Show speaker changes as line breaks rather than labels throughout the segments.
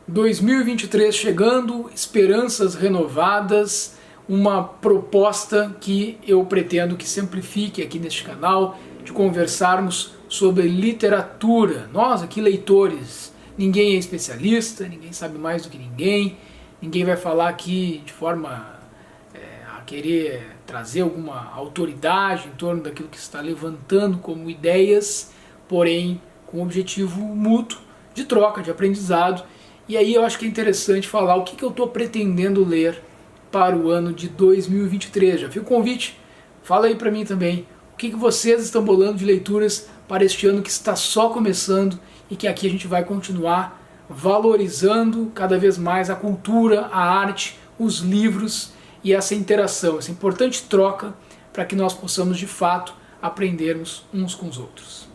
2023 chegando, esperanças renovadas, uma proposta que eu pretendo que simplifique aqui neste canal, de conversarmos sobre literatura. Nós aqui, leitores, ninguém é especialista, ninguém sabe mais do que ninguém vai falar aqui de forma a querer trazer alguma autoridade em torno daquilo que se está levantando como ideias, porém com o objetivo mútuo de troca, de aprendizado. E aí eu acho que é interessante falar o que eu estou pretendendo ler para o ano de 2023. Já fica o convite, fala aí para mim também, o que vocês estão bolando de leituras para este ano que está só começando e que aqui a gente vai continuar valorizando cada vez mais a cultura, a arte, os livros e essa interação, essa importante troca para que nós possamos de fato aprendermos uns com os outros.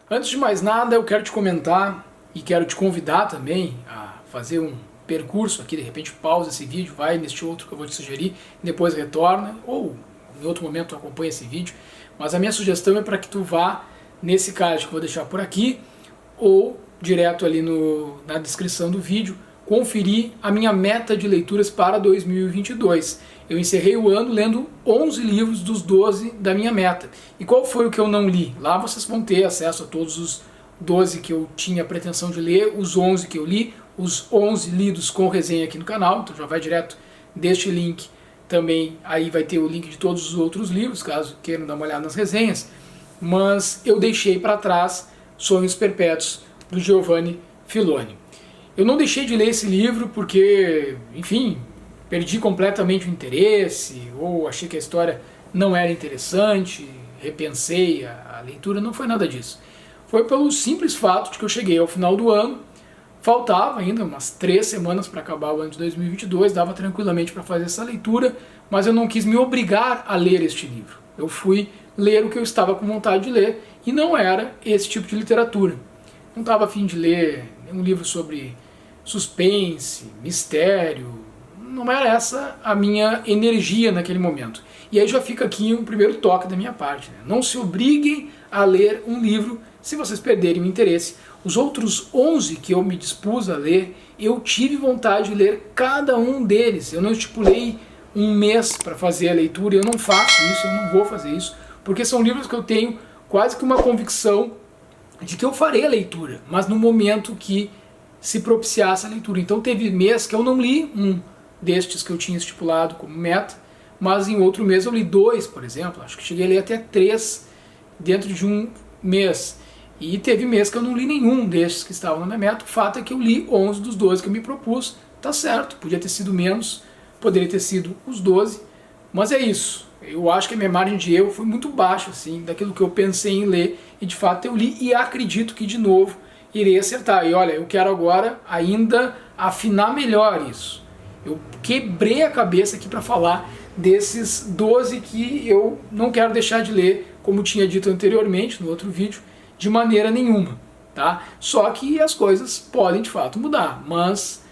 Antes de mais nada, eu quero te comentar e quero te convidar também a fazer um percurso aqui, de repente pausa esse vídeo, vai neste outro que eu vou te sugerir, depois retorna, ou em outro momento acompanha esse vídeo, mas a minha sugestão é para que tu vá nesse card que eu vou deixar por aqui, ou direto ali na descrição do vídeo, conferir a minha meta de leituras para 2022. Eu encerrei o ano lendo 11 livros dos 12 da minha meta. E qual foi o que eu não li? Lá vocês vão ter acesso a todos os 12 que eu tinha a pretensão de ler, os 11 que eu li, os 11 lidos com resenha aqui no canal, então já vai direto deste link também, aí vai ter o link de todos os outros livros, caso queiram dar uma olhada nas resenhas, mas eu deixei para trás Sonhos Perpétuos, do Giovanni Filoni. Eu não deixei de ler esse livro porque, enfim, perdi completamente o interesse, ou achei que a história não era interessante, repensei a leitura, não foi nada disso. Foi pelo simples fato de que eu cheguei ao final do ano, faltava ainda umas 3 semanas para acabar o ano de 2022, dava tranquilamente para fazer essa leitura, mas eu não quis me obrigar a ler este livro. Eu fui ler o que eu estava com vontade de ler, e não era esse tipo de literatura. Não estava a fim de ler um livro sobre suspense, mistério, não era essa a minha energia naquele momento. E aí já fica aqui um primeiro toque da minha parte, né? Não se obriguem a ler um livro se vocês perderem o interesse. Os outros 11 que eu me dispus a ler, eu tive vontade de ler cada um deles. Eu não estipulei um mês para fazer a leitura, eu não faço isso, eu não vou fazer isso, porque são livros que eu tenho quase que uma convicção de que eu farei a leitura, mas no momento que se propiciasse a leitura. Então teve mês que eu não li um destes que eu tinha estipulado como meta, mas em outro mês eu li 2, por exemplo, acho que cheguei a ler até 3 dentro de um mês. E teve mês que eu não li nenhum destes que estavam na minha meta. O fato é que eu li 11 dos 12 que eu me propus, tá certo, podia ter sido menos, poderia ter sido os 12, mas é isso. Eu acho que a minha margem de erro foi muito baixa, assim, daquilo que eu pensei em ler, e de fato eu li, e acredito que de novo irei acertar. E olha, eu quero agora ainda afinar melhor isso. Eu quebrei a cabeça aqui para falar desses 12 que eu não quero deixar de ler, como tinha dito anteriormente no outro vídeo, de maneira nenhuma, tá? Só que as coisas podem de fato mudar, mas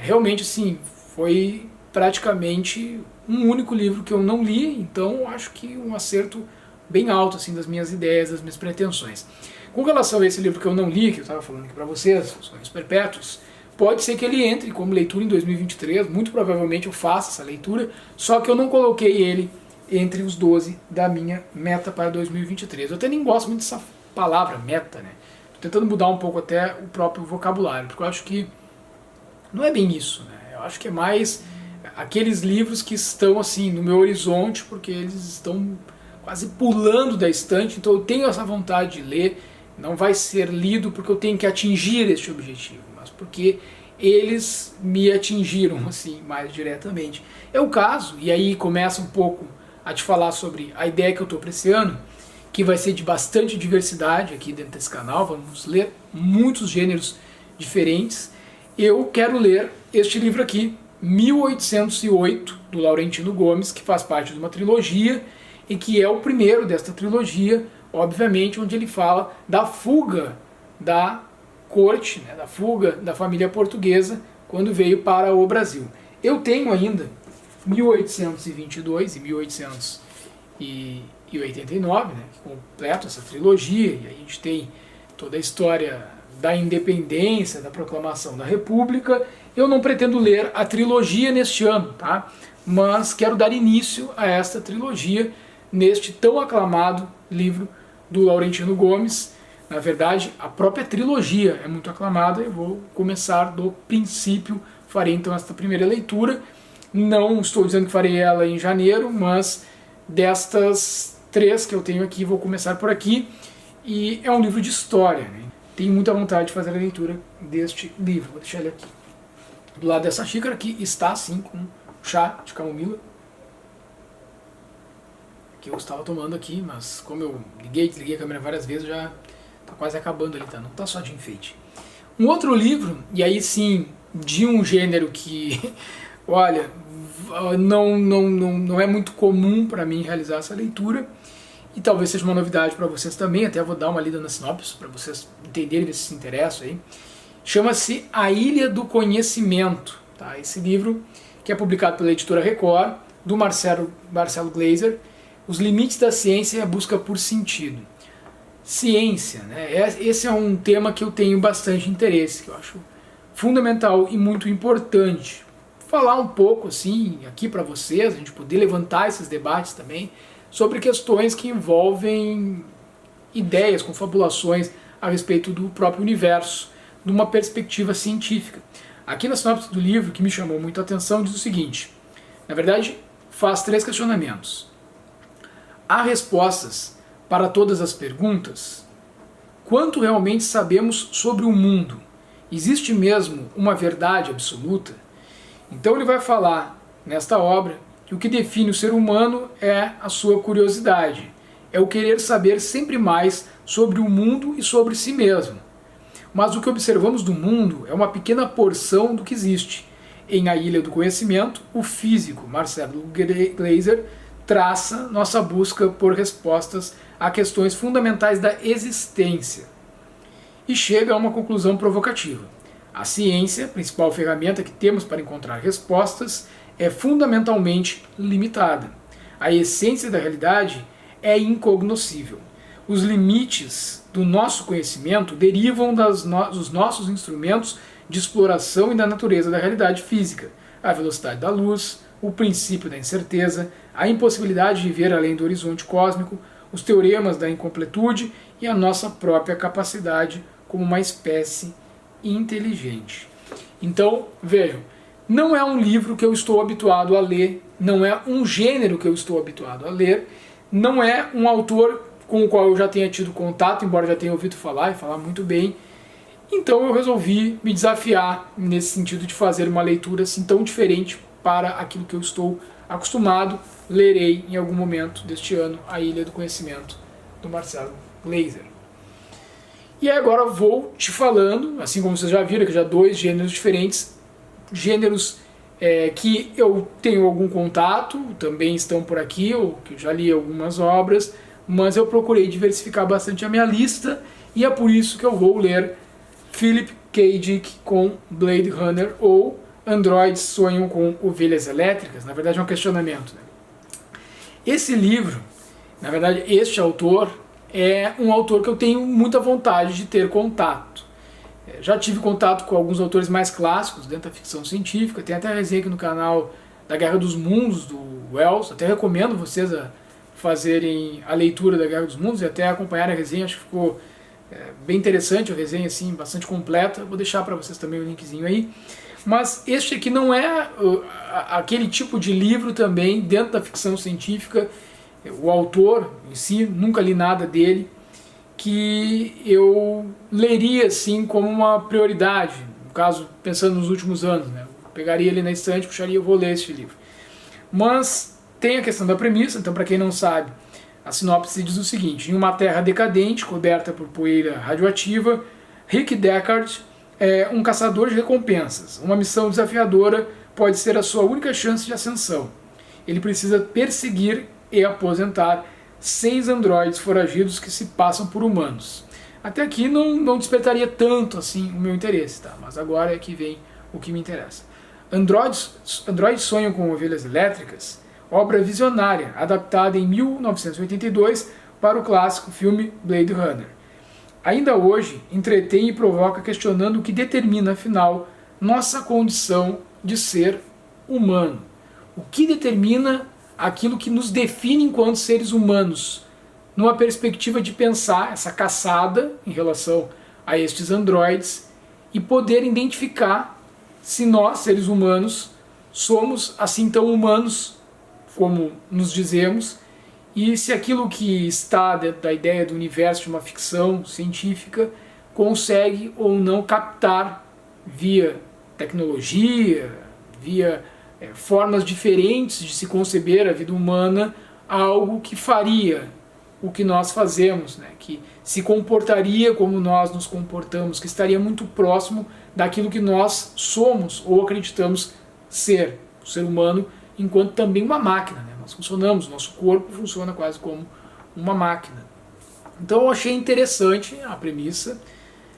realmente assim, foi praticamente um único livro que eu não li, então acho que um acerto bem alto assim das minhas ideias, das minhas pretensões. Com relação a esse livro que eu não li, que eu estava falando aqui para vocês, Sonhos Perpétuos, pode ser que ele entre como leitura em 2023, muito provavelmente eu faça essa leitura, só que eu não coloquei ele entre os 12 da minha meta para 2023. Eu até nem gosto muito dessa palavra, meta, né? Tô tentando mudar um pouco até o próprio vocabulário, porque eu acho que não é bem isso, né? Eu acho que é mais aqueles livros que estão assim no meu horizonte, porque eles estão quase pulando da estante, então eu tenho essa vontade de ler. Não vai ser lido porque eu tenho que atingir este objetivo, mas porque eles me atingiram assim mais diretamente. É o caso, e aí começa um pouco a te falar sobre a ideia que eu estou para esse ano, que vai ser de bastante diversidade aqui dentro desse canal. Vamos ler muitos gêneros diferentes. Eu quero ler este livro aqui, 1808, do Laurentino Gomes, que faz parte de uma trilogia e que é o primeiro desta trilogia, obviamente, onde ele fala da fuga da corte, né, da fuga da família portuguesa quando veio para o Brasil. Eu tenho ainda 1822 e 1823, 1889, né, que completa essa trilogia, e aí a gente tem toda a história da independência, da proclamação da República. Eu não pretendo ler a trilogia neste ano, tá? Mas quero dar início a esta trilogia neste tão aclamado livro do Laurentino Gomes. Na verdade, a própria trilogia é muito aclamada. Eu vou começar do princípio, farei então esta primeira leitura. Não estou dizendo que farei ela em janeiro, mas destas 3 que eu tenho aqui, vou começar por aqui. E é um livro de história, né? Tenho muita vontade de fazer a leitura deste livro. Vou deixar ele aqui. Do lado dessa xícara aqui está, assim, com chá de camomila, que eu estava tomando aqui, mas como eu desliguei a câmera várias vezes, já está quase acabando ali, tá? Não está só de enfeite. Um outro livro, e aí sim, de um gênero que, olha, não é muito comum para mim realizar essa leitura, e talvez seja uma novidade para vocês também, até vou dar uma lida na sinopse para vocês entenderem, ver se se interessam aí. Chama-se A Ilha do Conhecimento, tá? Esse livro que é publicado pela editora Record, do Marcelo Gleiser, Os Limites da Ciência e a Busca por Sentido. Ciência, né? Esse é um tema que eu tenho bastante interesse, que eu acho fundamental e muito importante. Falar um pouco assim aqui para vocês, a gente poder levantar esses debates também, sobre questões que envolvem ideias, confabulações a respeito do próprio universo, numa perspectiva científica. Aqui na sinopse do livro, que me chamou muito a atenção, diz o seguinte: na verdade, faz 3 questionamentos. Há respostas para todas as perguntas? Quanto realmente sabemos sobre o mundo? Existe mesmo uma verdade absoluta? Então ele vai falar, nesta obra, que o que define o ser humano é a sua curiosidade, é o querer saber sempre mais sobre o mundo e sobre si mesmo. Mas o que observamos do mundo é uma pequena porção do que existe. Em A Ilha do Conhecimento, o físico Marcelo Gleiser traça nossa busca por respostas a questões fundamentais da existência. E chega a uma conclusão provocativa. A ciência, principal ferramenta que temos para encontrar respostas, é fundamentalmente limitada. A essência da realidade é incognoscível. Os limites do nosso conhecimento derivam dos nossos instrumentos de exploração e da natureza da realidade física, a velocidade da luz, o princípio da incerteza, a impossibilidade de ver além do horizonte cósmico, os teoremas da incompletude e a nossa própria capacidade como uma espécie inteligente. Então, vejam, não é um livro que eu estou habituado a ler, não é um gênero que eu estou habituado a ler, não é um autor com o qual eu já tenha tido contato, embora já tenha ouvido falar e falar muito bem. Então eu resolvi me desafiar nesse sentido de fazer uma leitura assim tão diferente para aquilo que eu estou acostumado. Lerei em algum momento deste ano A Ilha do Conhecimento, do Marcelo Gleiser. E agora vou te falando, assim como vocês já viram, que já 2 gêneros diferentes, gêneros que eu tenho algum contato, também estão por aqui, ou que eu já li algumas obras, mas eu procurei diversificar bastante a minha lista, e é por isso que eu vou ler Philip K. Dick com Blade Runner, ou Androids Sonham com Ovelhas Elétricas. Na verdade é um questionamento, né? Esse livro, na verdade este autor, é um autor que eu tenho muita vontade de ter contato. Já tive contato com alguns autores mais clássicos dentro da ficção científica, tem até a resenha aqui no canal da Guerra dos Mundos, do Wells. Até recomendo vocês a fazerem a leitura da Guerra dos Mundos e até acompanharem a resenha, acho que ficou bem interessante a resenha, assim, bastante completa. Vou deixar para vocês também o linkzinho aí. Mas este aqui não é aquele tipo de livro também dentro da ficção científica. O autor em si, nunca li nada dele, que eu leria assim como uma prioridade, no caso, pensando nos últimos anos, né? Eu pegaria ele na estante, puxaria, eu vou ler este livro. Mas tem a questão da premissa, então para quem não sabe, a sinopse diz o seguinte: em uma terra decadente, coberta por poeira radioativa, Rick Deckard é um caçador de recompensas. Uma missão desafiadora pode ser a sua única chance de ascensão. Ele precisa perseguir e aposentar 6 androides foragidos que se passam por humanos. Até aqui não despertaria tanto assim o meu interesse, tá? Mas agora é que vem o que me interessa. Androides sonham com ovelhas elétricas? obra visionária, adaptada em 1982 para o clássico filme Blade Runner. Ainda hoje, entretém e provoca questionando o que determina, afinal, nossa condição de ser humano. O que determina aquilo que nos define enquanto seres humanos, numa perspectiva de pensar essa caçada em relação a estes androides e poder identificar se nós, seres humanos, somos assim tão humanos como nos dizemos, e se aquilo que está dentro da ideia do universo de uma ficção científica consegue ou não captar via tecnologia, via formas diferentes de se conceber a vida humana, algo que faria o que nós fazemos, né? Que se comportaria como nós nos comportamos, que estaria muito próximo daquilo que nós somos ou acreditamos ser, o ser humano, enquanto também uma máquina, né? Nós funcionamos, nosso corpo funciona quase como uma máquina. Então eu achei interessante a premissa,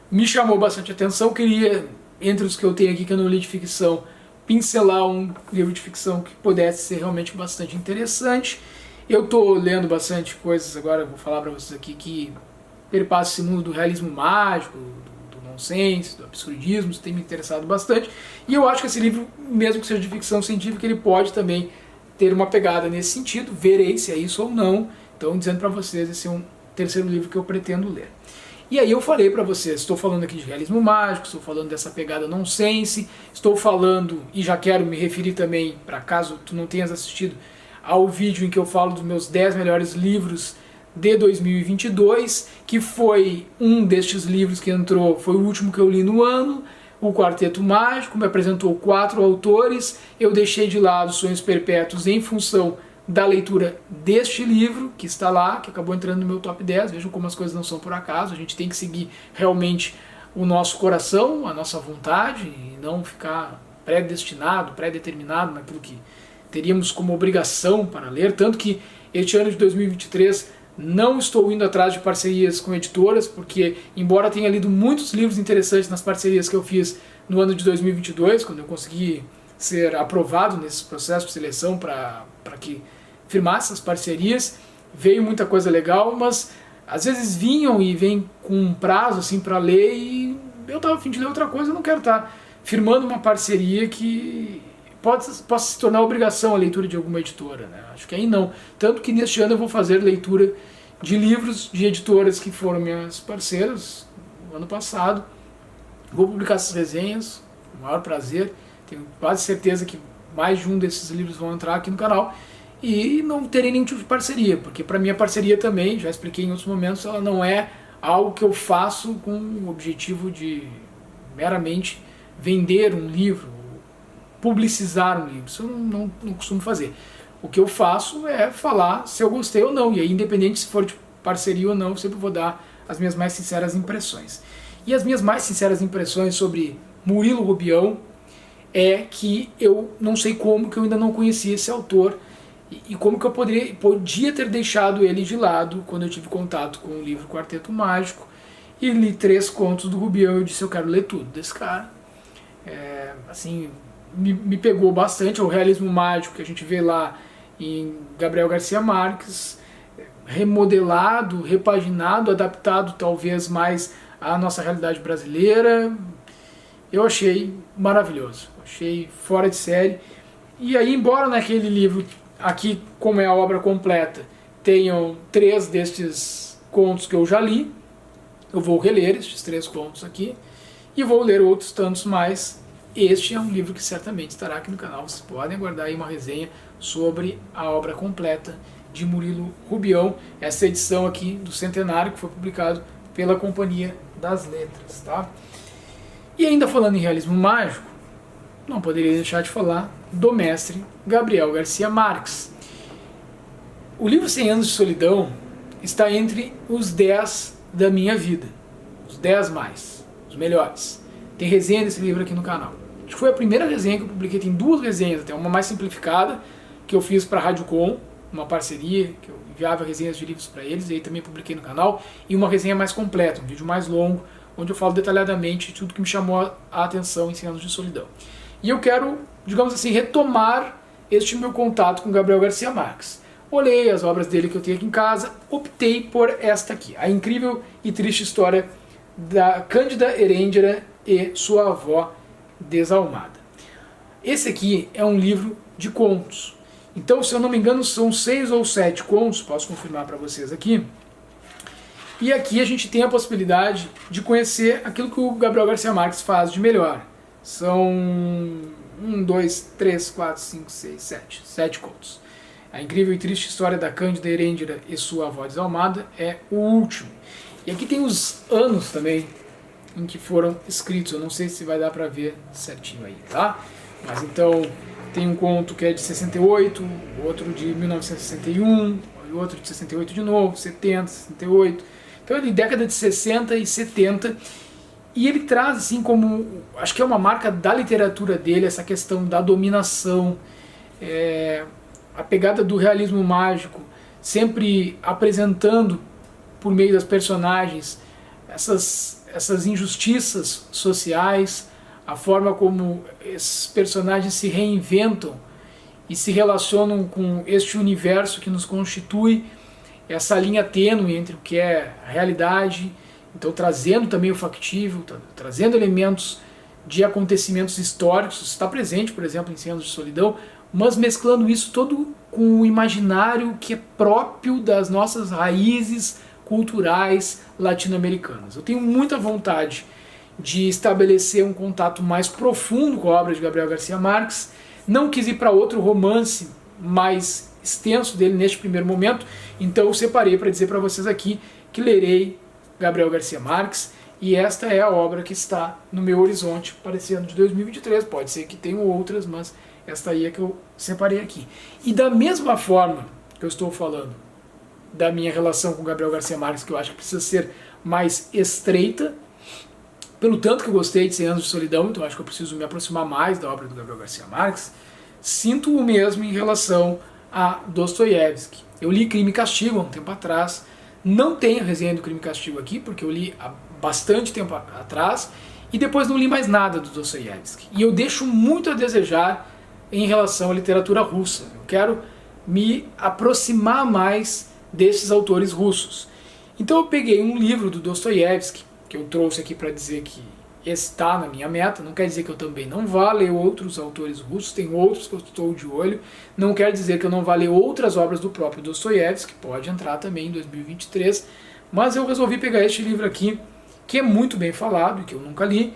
me chamou bastante atenção, queria, entre os que eu tenho aqui que eu não li de ficção, pincelar um livro de ficção que pudesse ser realmente bastante interessante. Eu estou lendo bastante coisas agora, vou falar para vocês aqui, que perpassa esse mundo do realismo mágico, do nonsense, do absurdismo, isso tem me interessado bastante. E eu acho que esse livro, mesmo que seja de ficção científica, ele pode também ter uma pegada nesse sentido, verei se é isso ou não. Então, dizendo para vocês, esse é um terceiro livro que eu pretendo ler. E aí eu falei para vocês, estou falando aqui de realismo mágico, estou falando dessa pegada nonsense, estou falando, e já quero me referir também, para caso tu não tenhas assistido, ao vídeo em que eu falo dos meus 10 melhores livros de 2022, que foi um destes livros que entrou, foi o último que eu li no ano, o Quarteto Mágico, me apresentou 4 autores, eu deixei de lado Sonhos Perpétuos em função da leitura deste livro, que está lá, que acabou entrando no meu top 10, vejam como as coisas não são por acaso, a gente tem que seguir realmente o nosso coração, a nossa vontade, e não ficar predestinado, predeterminado naquilo que teríamos como obrigação para ler, tanto que este ano de 2023 não estou indo atrás de parcerias com editoras, porque embora tenha lido muitos livros interessantes nas parcerias que eu fiz no ano de 2022, quando eu consegui ser aprovado nesse processo de seleção para que firmasse essas parcerias, veio muita coisa legal, mas às vezes vinham e vêm com um prazo assim para ler e eu estava a fim de ler outra coisa, eu não quero estar firmando uma parceria que possa se tornar obrigação a leitura de alguma editora, né? Acho que aí não. Tanto que neste ano eu vou fazer leitura de livros de editoras que foram minhas parceiras no ano passado. Vou publicar essas resenhas com o maior prazer. Tenho quase certeza que mais de um desses livros vão entrar aqui no canal. E não terei nenhum tipo de parceria, porque para mim a parceria também, já expliquei em outros momentos, ela não é algo que eu faço com o objetivo de meramente vender um livro, publicizar um livro. Isso eu não costumo fazer. O que eu faço é falar se eu gostei ou não, e aí independente se for de parceria ou não, eu sempre vou dar as minhas mais sinceras impressões. E as minhas mais sinceras impressões sobre Murilo Rubião é que eu não sei como que eu ainda não conhecia esse autor e como que eu podia ter deixado ele de lado quando eu tive contato com o livro Quarteto Mágico e li 3 contos do Rubião e eu disse, eu quero ler tudo desse cara. Assim, me pegou bastante, o realismo mágico que a gente vê lá em Gabriel Garcia Marques, remodelado, repaginado, adaptado talvez mais à nossa realidade brasileira. Eu achei maravilhoso, achei fora de série. E aí, embora naquele livro, aqui como é a obra completa, tenham 3 destes contos que eu já li, eu vou reler estes 3 contos aqui e vou ler outros tantos mais. Este é um livro que certamente estará aqui no canal, vocês podem aguardar aí uma resenha sobre a obra completa de Murilo Rubião, essa edição aqui do centenário que foi publicado pela Companhia das Letras, tá? E ainda falando em realismo mágico, não poderia deixar de falar do mestre Gabriel Garcia Marques. O livro 100 Anos de Solidão está entre os 10 da minha vida, os 10 mais, os melhores. Tem resenha desse livro aqui no canal. Acho que foi a primeira resenha que eu publiquei, tem 2 resenhas até, uma mais simplificada, que eu fiz para a Rádio Com, uma parceria, que eu enviava resenhas de livros para eles, e aí também publiquei no canal, e uma resenha mais completa, um vídeo mais longo, onde eu falo detalhadamente de tudo que me chamou a atenção em 100 Anos de Solidão. E eu quero, digamos assim, retomar este meu contato com Gabriel Garcia Marques. Olhei as obras dele que eu tenho aqui em casa, optei por esta aqui, A Incrível e Triste História da Cândida Erendira e Sua Avó Desalmada. Esse aqui é um livro de contos. Então, se eu não me engano, são 6 ou 7 contos, posso confirmar para vocês aqui. E aqui a gente tem a possibilidade de conhecer aquilo que o Gabriel Garcia Marques faz de melhor. São 1, 2, 3, 4, 5, 6, 7 contos. A Incrível e Triste História da Cândida Erendira e Sua Avó Desalmada é o último. E aqui tem os anos também em que foram escritos. Eu não sei se vai dar para ver certinho aí, tá? Mas então tem um conto que é de 68, outro de 1961, e outro de 68 de novo, 70, 68. Então é de década de 60 e 70. E ele traz assim como, acho que é uma marca da literatura dele, essa questão da dominação, a pegada do realismo mágico, sempre apresentando por meio das personagens essas injustiças sociais, a forma como esses personagens se reinventam e se relacionam com este universo que nos constitui, essa linha tênue entre o que é a realidade, então trazendo também o factível, trazendo elementos de acontecimentos históricos, isso está presente, por exemplo, em 100 Anos de Solidão, mas mesclando isso todo com o imaginário que é próprio das nossas raízes culturais latino-americanas. Eu tenho muita vontade de estabelecer um contato mais profundo com a obra de Gabriel Garcia Marques. Não quis ir para outro romance mais extenso dele neste primeiro momento, então eu separei para dizer para vocês aqui que lerei Gabriel Garcia Marques, e esta é a obra que está no meu horizonte para esse ano de 2023. Pode ser que tenham outras, mas esta aí é que eu separei aqui. E da mesma forma que eu estou falando da minha relação com Gabriel Garcia Marques, que eu acho que precisa ser mais estreita, pelo tanto que eu gostei de 100 Anos de Solidão, então acho que eu preciso me aproximar mais da obra do Gabriel Garcia Marques, sinto o mesmo em relação a Dostoiévski. Eu li Crime e Castigo há um tempo atrás, não tenho resenha do Crime e Castigo aqui, porque eu li há bastante tempo atrás, e depois não li mais nada do Dostoiévski. E eu deixo muito a desejar em relação à literatura russa. Eu quero me aproximar mais desses autores russos. Então eu peguei um livro do Dostoiévski, que eu trouxe aqui para dizer que está na minha meta, não quer dizer que eu também não vá ler outros autores russos, tem outros que eu estou de olho, não quer dizer que eu não vá ler outras obras do próprio Dostoiévski, que pode entrar também em 2023, mas eu resolvi pegar este livro aqui, que é muito bem falado e que eu nunca li,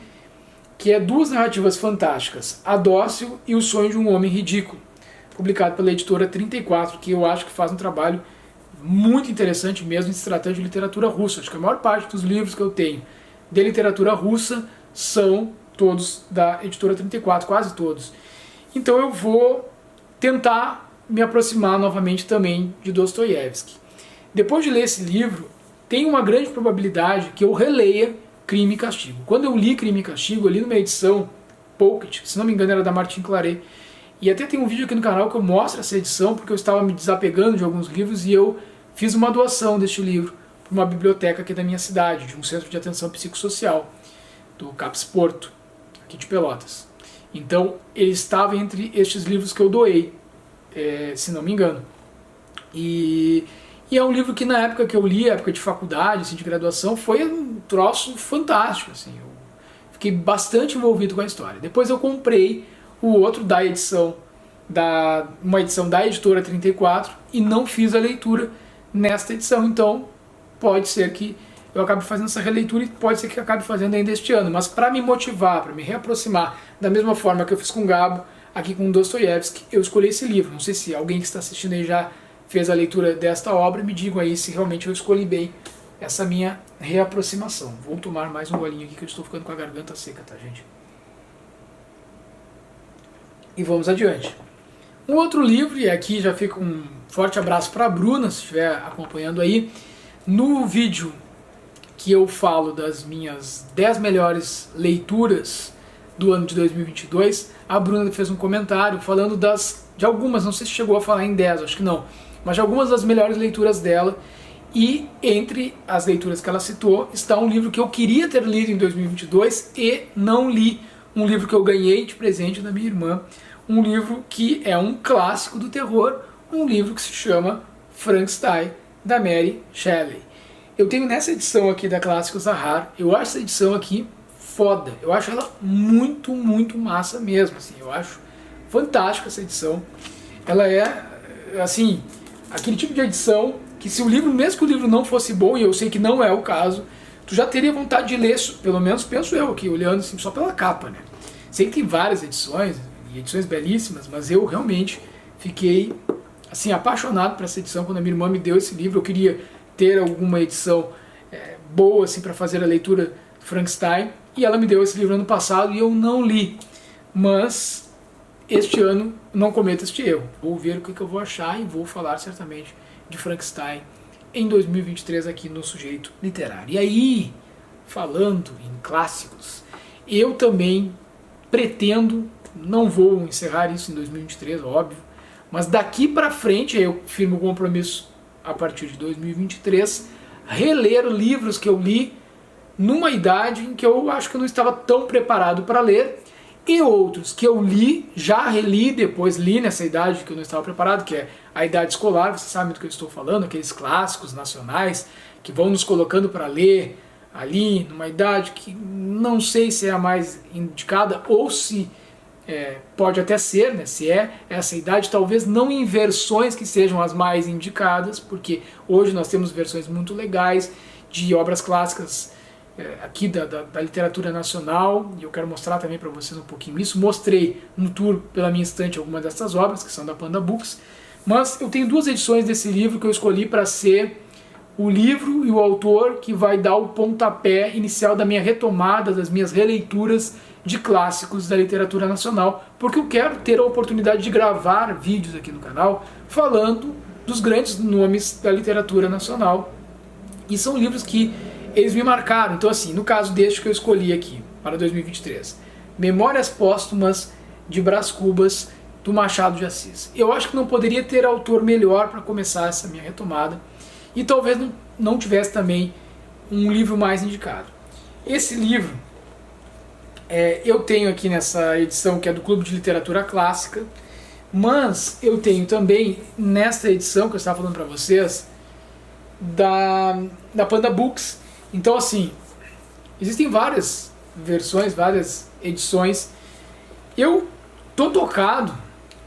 que é Duas Narrativas Fantásticas, A Dócil e O Sonho de um Homem Ridículo, publicado pela editora 34, que eu acho que faz um trabalho muito interessante mesmo em se tratando de literatura russa. Acho que a maior parte dos livros que eu tenho de literatura russa são todos da editora 34, quase todos. Então eu vou tentar me aproximar novamente também de Dostoiévski. Depois de ler esse livro, tem uma grande probabilidade que eu releia Crime e Castigo. Quando eu li Crime e Castigo, eu li numa edição Pocket, se não me engano era da Martin Claret, e até tem um vídeo aqui no canal que eu mostro essa edição, porque eu estava me desapegando de alguns livros e eu fiz uma doação deste livro para uma biblioteca aqui da minha cidade, de um centro de atenção psicossocial, do CAPS Porto, aqui de Pelotas. Então, ele estava entre estes livros que eu doei, se não me engano. E é um livro que na época que eu li, época de faculdade, assim, de graduação, foi um troço fantástico. Assim, eu fiquei bastante envolvido com a história. Depois eu comprei o outro da edição, uma edição da editora 34, e não fiz a leitura nesta edição. Então, pode ser que eu acabe fazendo essa releitura e pode ser que eu acabe fazendo ainda este ano. Mas para me motivar, para me reaproximar, da mesma forma que eu fiz com o Gabo, aqui com Dostoiévski, eu escolhi esse livro. Não sei se alguém que está assistindo aí já fez a leitura desta obra, me digam aí se realmente eu escolhi bem essa minha reaproximação. Vou tomar mais um golinho aqui que eu estou ficando com a garganta seca, tá, gente? E vamos adiante. Um outro livro, e aqui já fica um forte abraço para a Bruna, se estiver acompanhando aí, no vídeo que eu falo das minhas 10 melhores leituras do ano de 2022, a Bruna fez um comentário falando de algumas, não sei se chegou a falar em 10, acho que não, mas de algumas das melhores leituras dela, e entre as leituras que ela citou está um livro que eu queria ter lido em 2022 e não li, um livro que eu ganhei de presente da minha irmã, um livro que é um clássico do terror, um livro que se chama Frankenstein, da Mary Shelley. Eu tenho nessa edição aqui da Clássicos Zahar, eu acho essa edição aqui foda, eu acho ela muito, muito massa mesmo, assim, eu acho fantástica essa edição. Ela é, assim, aquele tipo de edição que se o livro, mesmo que o livro não fosse bom, e eu sei que não é o caso, tu já teria vontade de ler, pelo menos penso eu aqui, olhando assim, só pela capa, né? Sei que tem várias edições, e edições belíssimas, mas eu realmente fiquei, assim, apaixonado por essa edição. Quando a minha irmã me deu esse livro, eu queria ter alguma edição boa, assim, para fazer a leitura do Frankenstein, e ela me deu esse livro ano passado e eu não li, mas este ano não cometo este erro. Vou ver o que eu vou achar e vou falar certamente de Frankenstein em 2023 aqui no Sujeito Literário. E aí, falando em clássicos, eu também pretendo, não vou encerrar isso em 2023, óbvio, mas daqui para frente eu firmo o compromisso a partir de 2023, reler livros que eu li numa idade em que eu acho que eu não estava tão preparado para ler, e outros que eu li, já reli, depois li nessa idade que eu não estava preparado, que é a idade escolar, você sabe do que eu estou falando, aqueles clássicos nacionais que vão nos colocando para ler ali, numa idade que não sei se é a mais indicada, ou se pode até ser, né, se é essa idade, talvez não em versões que sejam as mais indicadas, porque hoje nós temos versões muito legais de obras clássicas aqui da literatura nacional, e eu quero mostrar também para vocês um pouquinho isso. Mostrei no tour pela minha estante algumas dessas obras, que são da Panda Books, mas eu tenho duas edições desse livro que eu escolhi para ser o livro e o autor que vai dar o pontapé inicial da minha retomada, das minhas releituras de clássicos da literatura nacional, porque eu quero ter a oportunidade de gravar vídeos aqui no canal falando dos grandes nomes da literatura nacional, e são livros que eles me marcaram. Então, assim, no caso deste que eu escolhi aqui para 2023, Memórias Póstumas de Brás Cubas, do Machado de Assis. Eu acho que não poderia ter autor melhor para começar essa minha retomada, e talvez não tivesse também um livro mais indicado. Esse livro eu tenho aqui nessa edição que é do Clube de Literatura Clássica, mas eu tenho também nessa edição que eu estava falando para vocês da Panda Books. Então, assim, existem várias versões, várias edições. Eu tô tocado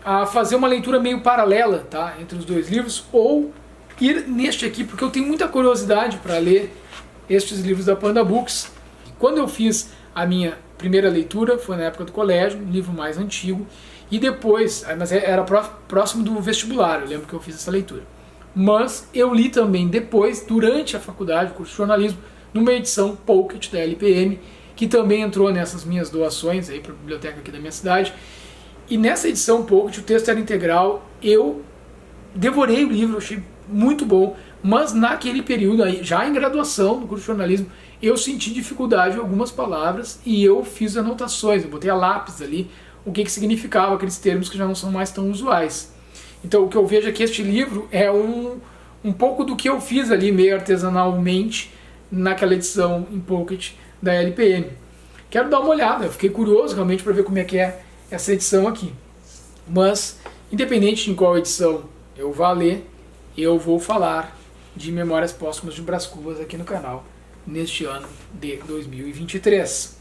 a fazer uma leitura meio paralela, tá, entre os dois livros, ou ir neste aqui, porque eu tenho muita curiosidade para ler estes livros da Panda Books. Quando eu fiz a minha primeira leitura, foi na época do colégio, um livro mais antigo, e depois, mas era próximo do vestibular, eu lembro que eu fiz essa leitura. Mas eu li também depois, durante a faculdade, curso de jornalismo, numa edição Pocket da LPM, que também entrou nessas minhas doações aí para a biblioteca aqui da minha cidade. E nessa edição Pocket, o texto era integral, eu devorei o livro, achei muito bom, mas naquele período, aí, já em graduação, no curso de jornalismo, eu senti dificuldade em algumas palavras e eu fiz anotações, eu botei a lápis ali, o que significava aqueles termos que já não são mais tão usuais. Então o que eu vejo é que este livro é um pouco do que eu fiz ali meio artesanalmente naquela edição em Pocket da LPM. Quero dar uma olhada, eu fiquei curioso realmente para ver como é que é essa edição aqui. Mas, independente de qual edição eu vá ler, eu vou falar de Memórias Póstumas de Brás Cubas aqui no canal neste ano de 2023.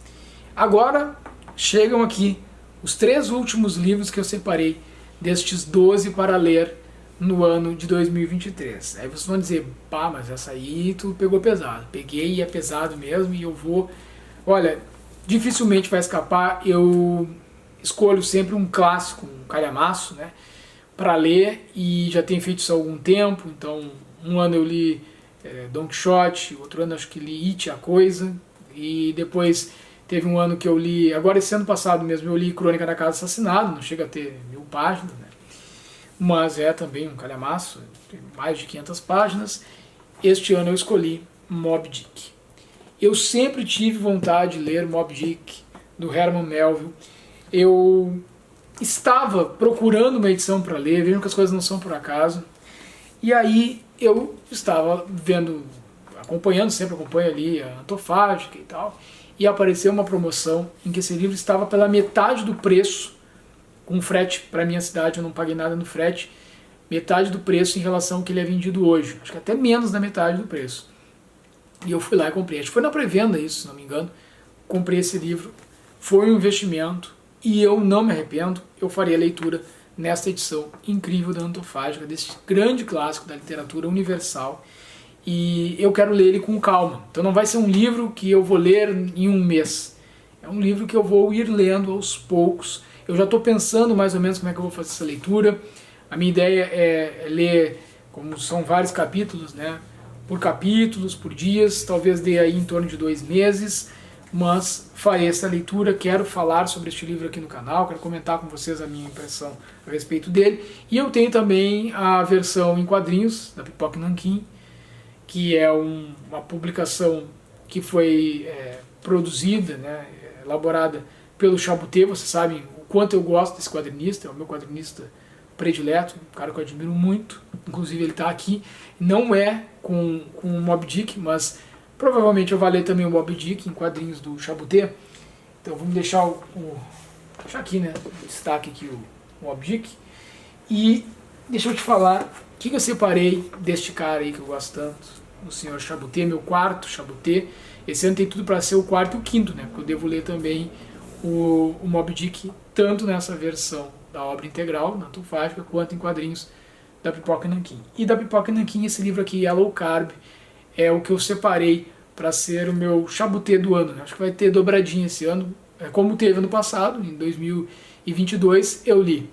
Agora chegam aqui os 3 últimos livros que eu separei destes 12 para ler no ano de 2023. Aí vocês vão dizer, pá, mas essa aí tu pegou pesado. Peguei e é pesado mesmo, e eu vou... Olha, dificilmente vai escapar, eu escolho sempre um clássico, um calhamaço, né, para ler, e já tenho feito isso há algum tempo. Então, um ano eu li Don Quixote, outro ano acho que li It, a Coisa, e depois teve um ano que eu li, agora esse ano passado mesmo, eu li Crônica da Casa Assassinada, não chega a ter 1000 páginas, né, mas é também um calhamaço, tem mais de 500 páginas. Este ano eu escolhi Moby Dick. Eu sempre tive vontade de ler Moby Dick, do Herman Melville. Eu estava procurando uma edição para ler, vendo que as coisas não são por acaso, e aí eu estava vendo, acompanhando, sempre acompanho ali a Antofágica e tal, e apareceu uma promoção em que esse livro estava pela metade do preço com frete para minha cidade, eu não paguei nada no frete, metade do preço em relação ao que ele é vendido hoje, acho que até menos da metade do preço. E eu fui lá e comprei, acho que foi na pré-venda isso, se não me engano, comprei esse livro, foi um investimento e eu não me arrependo, eu farei a leitura nesta edição incrível da Antofágica, desse grande clássico da literatura universal, e eu quero ler ele com calma. Então não vai ser um livro que eu vou ler em um mês, é um livro que eu vou ir lendo aos poucos. Eu já estou pensando mais ou menos como é que eu vou fazer essa leitura. A minha ideia é ler, como são vários capítulos, né, por capítulos, por dias, talvez dê aí em torno de 2 meses, mas farei essa leitura, quero falar sobre este livro aqui no canal, quero comentar com vocês a minha impressão a respeito dele. E eu tenho também a versão em quadrinhos da Pipoca Nanquim, que é uma publicação que foi produzida, né, elaborada pelo Chabuté. Vocês sabem o quanto eu gosto desse quadrinista, é o meu quadrinista predileto, um cara que eu admiro muito, inclusive ele está aqui, não é com o Moby Dick, mas provavelmente eu vou ler também o Moby Dick em quadrinhos do Chabuté. Então vamos deixar deixar aqui, né, destaque aqui o Moby Dick. E deixa eu te falar o que eu separei deste cara aí que eu gosto tanto, o senhor Chabuté, meu quarto Chabuté. Esse ano tem tudo para ser o quarto e o quinto, né, porque eu devo ler também o Moby Dick, tanto nessa versão da obra integral, na Antofágica, quanto em quadrinhos da Pipoca Nanquim. E da Pipoca Nanquim, esse livro aqui, Yellow Carb, é o que eu separei para ser o meu Chabuté do ano, né? Acho que vai ter dobradinha esse ano, como teve ano passado, em 2022, eu li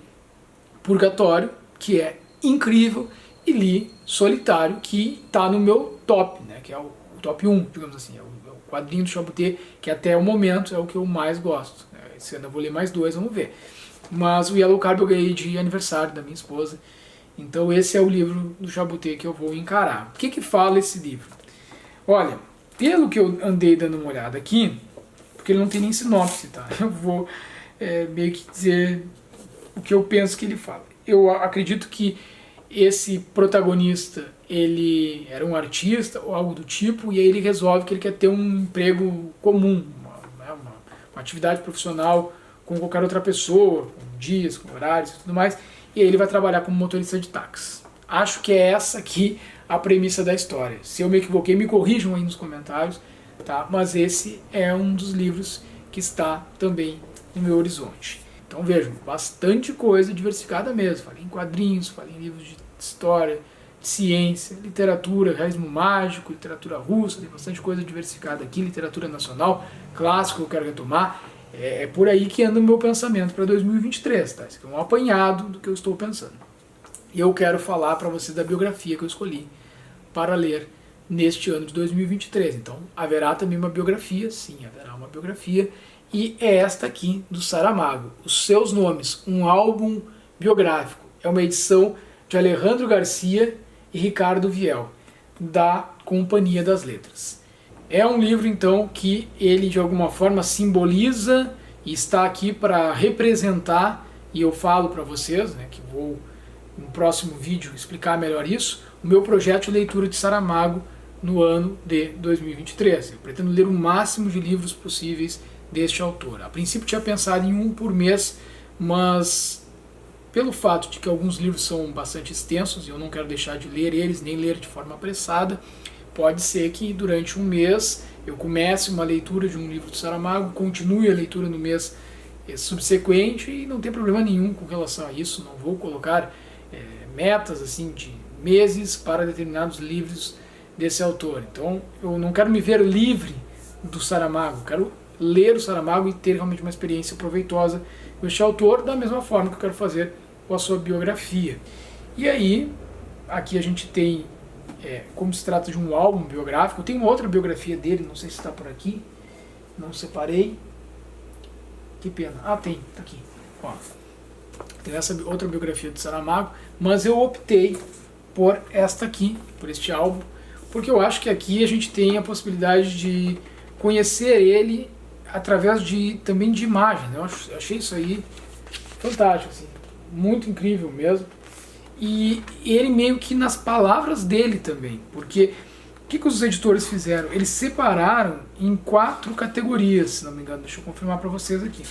Purgatório, que é incrível, e li Solitário, que está no meu top, né? Que é o top 1, digamos assim, é o quadrinho do Chabuté, que até o momento é o que eu mais gosto. Esse ano eu vou ler mais 2, vamos ver. Mas o Yellow Carb eu ganhei de aniversário da minha esposa, então esse é o livro do Chabuté que eu vou encarar. O que fala esse livro? Olha, pelo que eu andei dando uma olhada aqui, porque ele não tem nem sinopse, tá? Eu vou meio que dizer o que eu penso que ele fala. Eu acredito que esse protagonista, ele era um artista ou algo do tipo, e aí ele resolve que ele quer ter um emprego comum, uma atividade profissional com qualquer outra pessoa, com dias, com horários e tudo mais, e aí ele vai trabalhar como motorista de táxi. Acho que é essa aqui a premissa da história. Se eu me equivoquei, me corrijam aí nos comentários, tá? Mas esse é um dos livros que está também no meu horizonte. Então vejam, bastante coisa diversificada mesmo. Falei em quadrinhos, falei em livros de história, de ciência, literatura, realismo mágico, literatura russa, tem bastante coisa diversificada aqui, literatura nacional, clássico eu quero retomar. É por aí que anda o meu pensamento para 2023, tá? Isso aqui é um apanhado do que eu estou pensando. E eu quero falar para vocês da biografia que eu escolhi para ler neste ano de 2023. Então, haverá também uma biografia, sim, haverá uma biografia, e é esta aqui do Saramago. Os seus nomes, um álbum biográfico. É uma edição de Alejandro Garcia e Ricardo Viel, da Companhia das Letras. É um livro, então, que ele de alguma forma simboliza e está aqui para representar, e eu falo para vocês, né, que vou no próximo vídeo explicar melhor isso, o meu projeto de leitura de Saramago no ano de 2023. Eu pretendo ler o máximo de livros possíveis deste autor. A princípio tinha pensado em um por mês, mas pelo fato de que alguns livros são bastante extensos e eu não quero deixar de ler eles, nem ler de forma apressada, pode ser que durante um mês eu comece uma leitura de um livro de Saramago, continue a leitura no mês subsequente e não tem problema nenhum com relação a isso. Não vou colocar metas assim de meses para determinados livros desse autor. Então eu não quero me ver livre do Saramago, quero ler o Saramago e ter realmente uma experiência proveitosa com este autor, da mesma forma que eu quero fazer com a sua biografia. E aí, aqui a gente tem, como se trata de um álbum biográfico, tem uma outra biografia dele, não sei se está por aqui, não separei, que pena, tem, está aqui, ó. Tem essa outra biografia de Saramago, mas eu optei por esta aqui, por este álbum, porque eu acho que aqui a gente tem a possibilidade de conhecer ele através também de imagem, né? Eu achei isso aí fantástico, assim, muito incrível mesmo. E ele meio que nas palavras dele também, porque o que os editores fizeram? Eles separaram em 4 categorias, se não me engano, deixa eu confirmar para vocês aqui.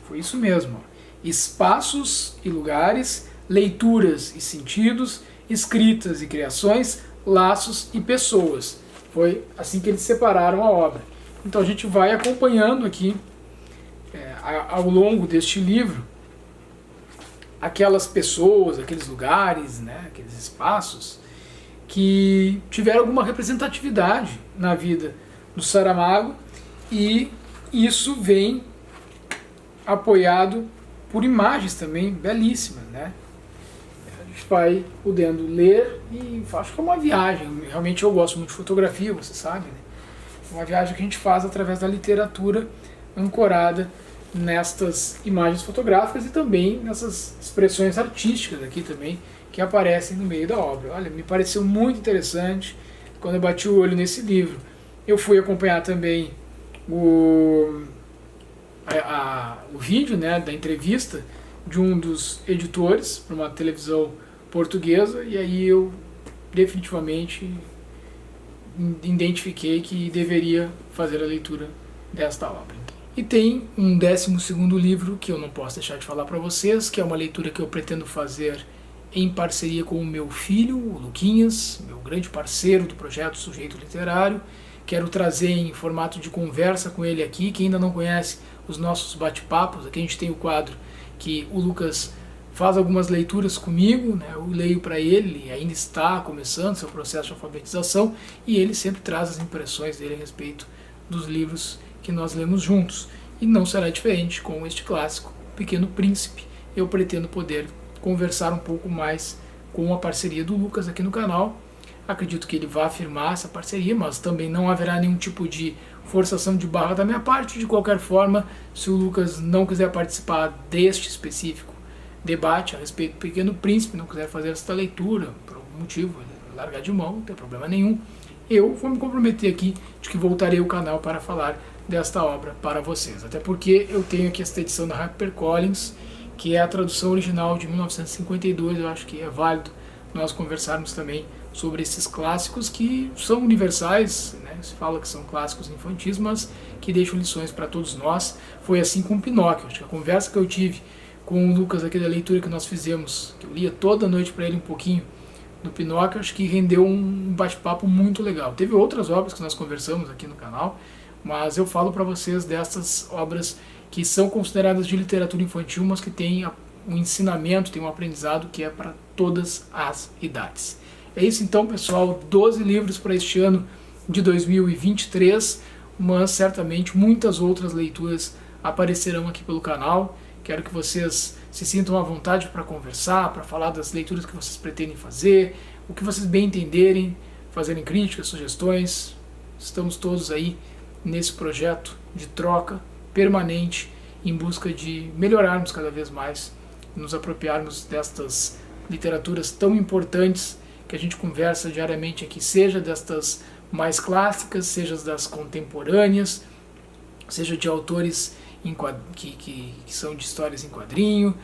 Foi isso mesmo, ó. espaços e lugares, leituras e sentidos, escritas e criações, laços e pessoas. Foi assim que eles separaram a obra. Então a gente vai acompanhando aqui, ao longo deste livro, aquelas pessoas, aqueles lugares, né, aqueles espaços que tiveram alguma representatividade na vida do Saramago, e isso vem apoiado por imagens também belíssimas, né? A gente vai podendo ler e acho que é uma viagem. Realmente eu gosto muito de fotografia, você sabe, né? É uma viagem que a gente faz através da literatura ancorada nestas imagens fotográficas e também nessas expressões artísticas aqui também que aparecem no meio da obra. Olha, me pareceu muito interessante quando eu bati o olho nesse livro. Eu fui acompanhar também o vídeo, né, da entrevista de um dos editores para uma televisão portuguesa, e aí eu definitivamente identifiquei que deveria fazer a leitura desta obra. E tem um 12º livro que eu não posso deixar de falar para vocês, que é uma leitura que eu pretendo fazer em parceria com o meu filho, o Luquinhas, meu grande parceiro do projeto Sujeito Literário. Quero trazer em formato de conversa com ele aqui. Quem ainda não conhece os nossos bate-papos, aqui a gente tem o quadro que o Lucas faz algumas leituras comigo, né? Eu leio para ele, ele ainda está começando seu processo de alfabetização, e ele sempre traz as impressões dele a respeito dos livros que nós lemos juntos. E não será diferente com este clássico, Pequeno Príncipe. Eu pretendo poder conversar um pouco mais com a parceria do Lucas aqui no canal. Acredito que ele vai afirmar essa parceria, mas também não haverá nenhum tipo de forçação de barra da minha parte. De qualquer forma, se o Lucas não quiser participar deste específico debate a respeito do Pequeno Príncipe, não quiser fazer essa leitura, por algum motivo, ele largar de mão, não tem problema nenhum, eu vou me comprometer aqui de que voltarei ao canal para falar desta obra para vocês. Até porque eu tenho aqui esta edição da HarperCollins, que é a tradução original de 1952, eu acho que é válido nós conversarmos também sobre esses clássicos que são universais, né? Se fala que são clássicos infantis, mas que deixam lições para todos nós. Foi assim com Pinóquio. Acho que a conversa que eu tive com o Lucas aqui da leitura que nós fizemos, que eu lia toda noite para ele um pouquinho do Pinóquio, acho que rendeu um bate-papo muito legal. Teve outras obras que nós conversamos aqui no canal, mas eu falo para vocês dessas obras que são consideradas de literatura infantil, mas que têm um ensinamento, tem um aprendizado que é para todas as idades. É isso então, pessoal, 12 livros para este ano de 2023, mas certamente muitas outras leituras aparecerão aqui pelo canal. Quero que vocês se sintam à vontade para conversar, para falar das leituras que vocês pretendem fazer, o que vocês bem entenderem, fazerem críticas, sugestões. Estamos todos aí nesse projeto de troca permanente em busca de melhorarmos cada vez mais, nos apropriarmos destas literaturas tão importantes que a gente conversa diariamente aqui, seja destas mais clássicas, seja das contemporâneas, seja de autores que são de histórias em quadrinho,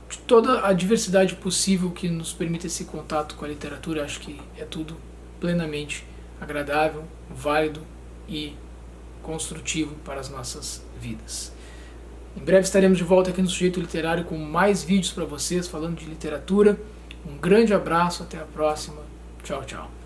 de toda a diversidade possível que nos permite esse contato com a literatura. Acho que é tudo plenamente agradável, válido e construtivo para as nossas vidas. Em breve estaremos de volta aqui no Sujeito Literário com mais vídeos para vocês falando de literatura. Um grande abraço, até a próxima. Tchau, tchau.